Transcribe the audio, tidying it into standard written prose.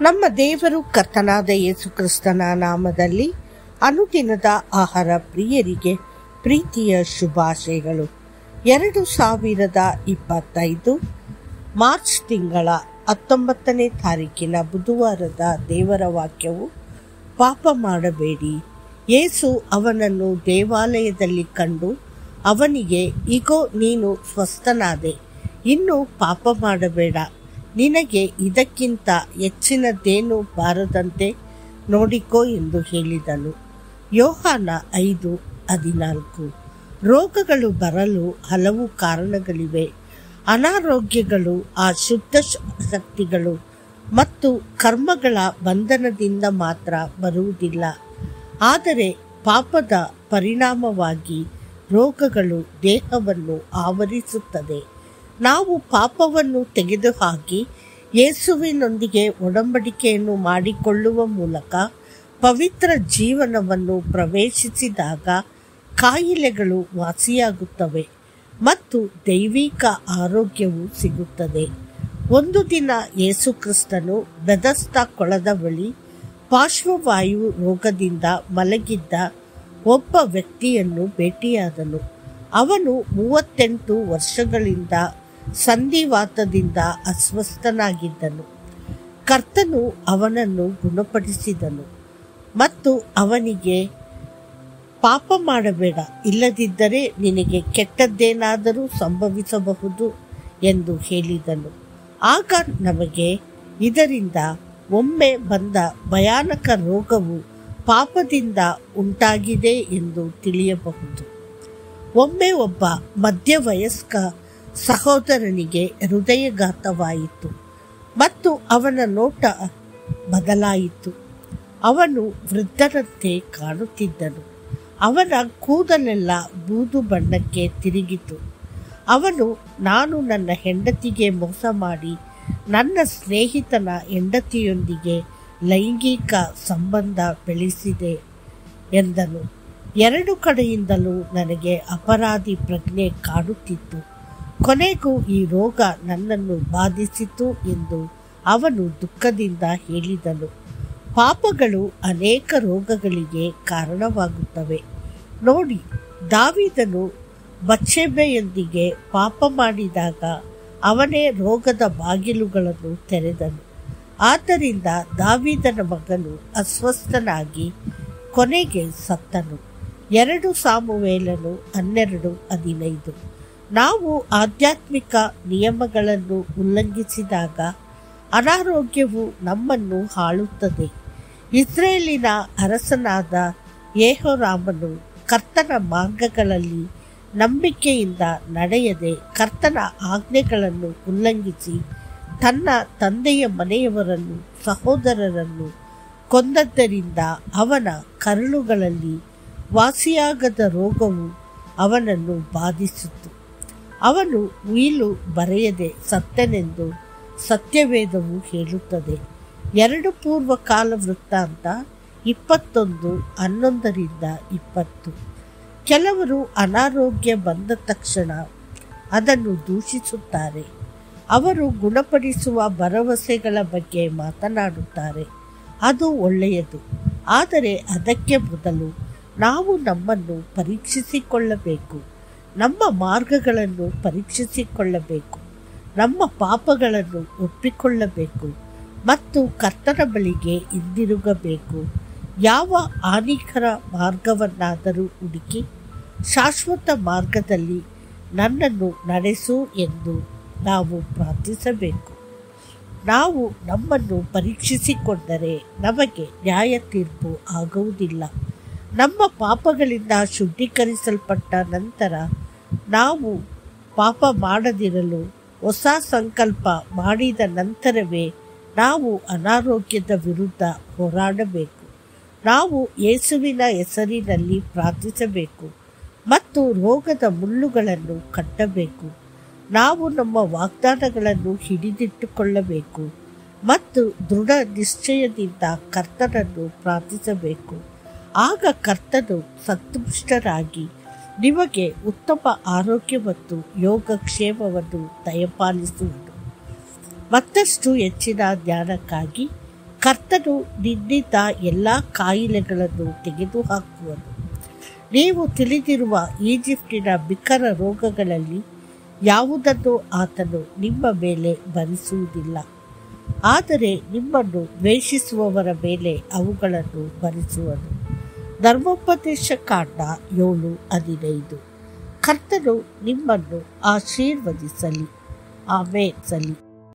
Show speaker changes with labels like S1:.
S1: ನಮ್ಮ ದೇವರು ಕರ್ತನಾದ ಯೇಸು ಕ್ರಿಸ್ತನ ನಾಮದಲ್ಲಿ ಅನುದಿನದ ಆಹಾರ ಪ್ರಿಯರಿಗೆ ಪ್ರೀತಿಯ ಶುಭಾಶಯಗಳು. 2025 ಮಾರ್ಚ್ ತಿಂಗಳ 19ನೇ ತಾರೀಕಿನ ಬುಧವಾರದ ದೇವರ ವಾಕ್ಯವು, ಪಾಪ ಮಾಡಬೇಡಿ. ಯೇಸು ಅವನನ್ನು ದೇವಾಲಯದಲ್ಲಿ ಕಂಡು ಅವನಿಗೆ, ಇಗೋ ನೀನು ಸ್ವಸ್ಥನಾದೆ, ಇನ್ನು ಪಾಪ ಮಾಡಬೇಡ, ನಿನಗೆ ಇದಕ್ಕಿಂತ ಹೆಚ್ಚಿನದೇನು ಬಾರದಂತೆ ನೋಡಿಕೋ ಎಂದು ಹೇಳಿದನು. ಯೋಹಾನ 5:14. ರೋಗಗಳು ಬರಲು ಹಲವು ಕಾರಣಗಳಿವೆ. ಅನಾರೋಗ್ಯಗಳು ಅಶುದ್ಧ ಶಕ್ತಿಗಳು ಮತ್ತು ಕರ್ಮಗಳ ಬಂಧನದಿಂದ ಮಾತ್ರ ಬರುವುದಿಲ್ಲ, ಆದರೆ ಪಾಪದ ಪರಿಣಾಮವಾಗಿ ರೋಗಗಳು ದೇಹವನ್ನು ಆವರಿಸುತ್ತದೆ. ನಾವು ಪಾಪವನ್ನು ತೆಗೆದುಹಾಕಿ ಯೇಸುವಿನೊಂದಿಗೆ ಒಡಂಬಡಿಕೆಯನ್ನು ಮಾಡಿಕೊಳ್ಳುವ ಮೂಲಕ ಪವಿತ್ರ ಜೀವನವನ್ನು ಪ್ರವೇಶಿಸಿದಾಗ ಕಾಯಿಲೆಗಳು ವಾಸಿಯಾಗುತ್ತವೆ ಮತ್ತು ದೈವಿಕ ಆರೋಗ್ಯವು ಸಿಗುತ್ತದೆ. ಒಂದು ದಿನ ಯೇಸು ಕ್ರಿಸ್ತನು ಬೆಥೆಸ್ದ ಕೊಳದ ಬಳಿ ಪಾರ್ಶ್ವವಾಯು ರೋಗದಿಂದ ಮಲಗಿದ್ದ ಒಬ್ಬ ವ್ಯಕ್ತಿಯನ್ನು ಭೇಟಿಯಾದನು. ಅವನು 38 ವರ್ಷಗಳಿಂದ ಸಂಧಿವಾತದಿಂದ ಅಸ್ವಸ್ಥನಾಗಿದ್ದನು. ಕರ್ತನು ಅವನನ್ನು ಗುಣಪಡಿಸಿದನು ಮತ್ತು ಅವನಿಗೆ, ಪಾಪ ಮಾಡಬೇಡ, ಇಲ್ಲದಿದ್ದರೆ ನಿನಗೆ ಕೆಟ್ಟದ್ದೇನಾದರೂ ಸಂಭವಿಸಬಹುದು ಎಂದು ಹೇಳಿದನು. ಆಗ ನಮಗೆ ಇದರಿಂದ ಒಮ್ಮೆ ಬಂದ ಭಯಾನಕ ರೋಗವು ಪಾಪದಿಂದ ಉಂಟಾಗಿದೆ ಎಂದು ತಿಳಿಯಬಹುದು. ಒಮ್ಮೆ ಒಬ್ಬ ಮಧ್ಯವಯಸ್ಕ ಸಹೋದರನಿಗೆ ಹೃದಯಘಾತವಾಯಿತು ಮತ್ತು ಅವನ ನೋಟ ಬದಲಾಯಿತು. ಅವನು ವೃದ್ಧರಂತೆ ಕಾಣುತ್ತಿದ್ದನು. ಅವನ ಕೂದಲೆಲ್ಲ ಬೂದು ಬಣ್ಣಕ್ಕೆ ತಿರುಗಿತು. ಅವನು, ನಾನು ನನ್ನ ಹೆಂಡತಿಗೆ ಮೋಸ ಮಾಡಿ ನನ್ನ ಸ್ನೇಹಿತನ ಹೆಂಡತಿಯೊಂದಿಗೆ ಲೈಂಗಿಕ ಸಂಬಂಧ ಬೆಳೆಸಿದೆ ಎಂದನು. 2 ಕಡೆಯಿಂದಲೂ ನನಗೆ ಅಪರಾಧಿ ಪ್ರಜ್ಞೆ ಕಾಡುತ್ತಿತ್ತು. ಕೊನೆಗೂ ಈ ರೋಗ ನನ್ನನ್ನು ಬಾಧಿಸಿತು ಎಂದು ಅವನು ದುಃಖದಿಂದ ಹೇಳಿದನು. ಪಾಪಗಳು ಅನೇಕ ರೋಗಗಳಿಗೆ ಕಾರಣವಾಗುತ್ತವೆ. ನೋಡಿ, ದಾವೀದನು ಬತ್ಷೆಬೆಯೊಂದಿಗೆ ಪಾಪ ಮಾಡಿದಾಗ ಅವನೇ ರೋಗದ ಬಾಗಿಲುಗಳನ್ನು ತೆರೆದನು. ಆದ್ದರಿಂದ ದಾವೀದನ ಮಗನು ಅಸ್ವಸ್ಥನಾಗಿ ಕೊನೆಗೆ ಸತ್ತನು. 2 ಸಾಮುವೇಲನು 12:15. ನಾವು ಆಧ್ಯಾತ್ಮಿಕ ನಿಯಮಗಳನ್ನು ಉಲ್ಲಂಘಿಸಿದಾಗ ಅನಾರೋಗ್ಯವು ನಮ್ಮನ್ನು ಆಳುತ್ತದೆ. ಇಸ್ರೇಲಿನ ಅರಸನಾದ ಯೆಹೋರಾಮನು ಕರ್ತನ ಮಾರ್ಗಗಳಲ್ಲಿ ನಂಬಿಕೆಯಿಂದ ನಡೆಯದೆ ಕರ್ತನ ಆಜ್ಞೆಗಳನ್ನು ಉಲ್ಲಂಘಿಸಿ ತನ್ನ ತಂದೆಯ ಮನೆಯವರನ್ನು ಸಹೋದರರನ್ನು ಕೊಂದದ್ದರಿಂದ ಅವನ ಕರುಳುಗಳಲ್ಲಿ ವಾಸಿಯಾಗದ ರೋಗವು ಅವನನ್ನು ಬಾಧಿಸಿತು. ಅವನು ಉಯಿಲು ಬರೆಯದೆ ಸತ್ತನೆಂದು ಸತ್ಯವೇದವು ಹೇಳುತ್ತದೆ. 2 ಪೂರ್ವಕಾಲ ವೃತ್ತಾಂತ 21:11-20. ಕೆಲವರು ಅನಾರೋಗ್ಯ ಬಂದ ತಕ್ಷಣ ಅದನ್ನು ದೂಷಿಸುತ್ತಾರೆ. ಅವರು ಗುಣಪಡಿಸುವ ಭರವಸೆಗಳ ಬಗ್ಗೆ ಮಾತನಾಡುತ್ತಾರೆ. ಅದು ಒಳ್ಳೆಯದು, ಆದರೆ ಅದಕ್ಕೆ ಮೊದಲು ನಾವು ನಮ್ಮನ್ನು ಪರೀಕ್ಷಿಸಿಕೊಳ್ಳಬೇಕು, ನಮ್ಮ ಮಾರ್ಗಗಳನ್ನು ಪರೀಕ್ಷಿಸಿಕೊಳ್ಳಬೇಕು, ನಮ್ಮ ಪಾಪಗಳನ್ನು ಒಪ್ಪಿಕೊಳ್ಳಬೇಕು ಮತ್ತು ಕರ್ತನ ಬಳಿಗೆ ಹಿಂದಿರುಗಬೇಕು. ಯಾವ ಹಾನಿಕರ ಮಾರ್ಗವನ್ನಾದರೂ ಹುಡುಕಿ ಶಾಶ್ವತ ಮಾರ್ಗದಲ್ಲಿ ನನ್ನನ್ನು ನಡೆಸು ಎಂದು ನಾವು ಪ್ರಾರ್ಥಿಸಬೇಕು. ನಾವು ನಮ್ಮನ್ನು ಪರೀಕ್ಷಿಸಿಕೊಂಡರೆ ನಮಗೆ ನ್ಯಾಯ ತೀರ್ಪು ಆಗುವುದಿಲ್ಲ. ನಮ್ಮ ಪಾಪಗಳಿಂದ ಶುದ್ಧೀಕರಿಸಲ್ಪಟ್ಟ ನಂತರ ನಾವು ಪಾಪ ಮಾಡದಿರಲು ಹೊಸ ಸಂಕಲ್ಪ ಮಾಡಿದ ನಂತರವೇ ನಾವು ಅನಾರೋಗ್ಯದ ವಿರುದ್ಧ ಹೋರಾಡಬೇಕು. ನಾವು ಯೇಸುವಿನ ಹೆಸರಿನಲ್ಲಿ ಪ್ರಾರ್ಥಿಸಬೇಕು ಮತ್ತು ರೋಗದ ಮುಳ್ಳುಗಳನ್ನು ಕಟ್ಟಬೇಕು. ನಾವು ನಮ್ಮ ವಾಗ್ದಾನಗಳನ್ನು ಹಿಡಿದಿಟ್ಟುಕೊಳ್ಳಬೇಕು ಮತ್ತು ದೃಢ ನಿಶ್ಚಯದಿಂದ ಕರ್ತನನ್ನು ಪ್ರಾರ್ಥಿಸಬೇಕು. ಆಗ ಕರ್ತನು ಸಂತುಷ್ಟರಾಗಿ ನಿಮಗೆ ಉತ್ತಮ ಆರೋಗ್ಯ ಮತ್ತು ಯೋಗಕ್ಷೇಮವನ್ನು ದಯಪಾಲಿಸುವುದು. ಮತ್ತಷ್ಟು ಹೆಚ್ಚಿನ ಜ್ಞಾನಕ್ಕಾಗಿ ಕರ್ತನು ನಿನ್ನಿಂದ ಎಲ್ಲ ಕಾಯಿಲೆಗಳನ್ನು ತೆಗೆದುಹಾಕುವನು. ನೀವು ತಿಳಿದಿರುವ ಈಜಿಪ್ಟಿನ ಬಿಕ್ಕರ ರೋಗಗಳಲ್ಲಿ ಯಾವುದನ್ನು ಆತನು ನಿಮ್ಮ ಮೇಲೆ ಭರಿಸುವುದಿಲ್ಲ. ಆದರೆ ನಿಮ್ಮನ್ನು ದ್ವೇಷಿಸುವವರ ಮೇಲೆ ಅವುಗಳನ್ನು ಭರಿಸುವನು. ಧರ್ಮೋಪದೇಶ ಕಾಂಡ 7:15. ಕರ್ತನು ನಿಮ್ಮನ್ನು ಆಶೀರ್ವದಿಸಲಿ. ಆಮೇನ್.